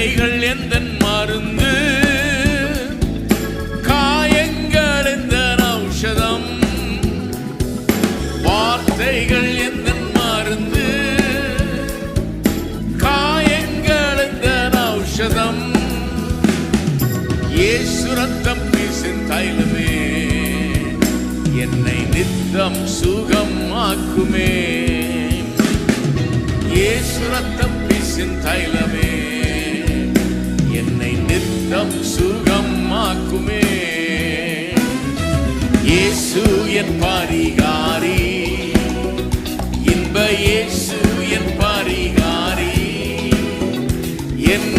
வார்த்தைகள் எந்தன் மருந்து, காயங்கள் எந்தன் ஔஷதம். வார்த்தைகள் எந்தன் மருந்து, காயங்கள் எந்தன் ஔஷதம். இயேசு ரத்தம் வீசும் தைலமே, என்னை நித்தம் சுகமாக்குமே. இயேசு ரத்தம் வீசும் தைலமே, என்னை நித்தம் சுகமாக்குமே. இயேசு என் பரிகாரி, இன்ப இயேசு என் பரிகாரி, என்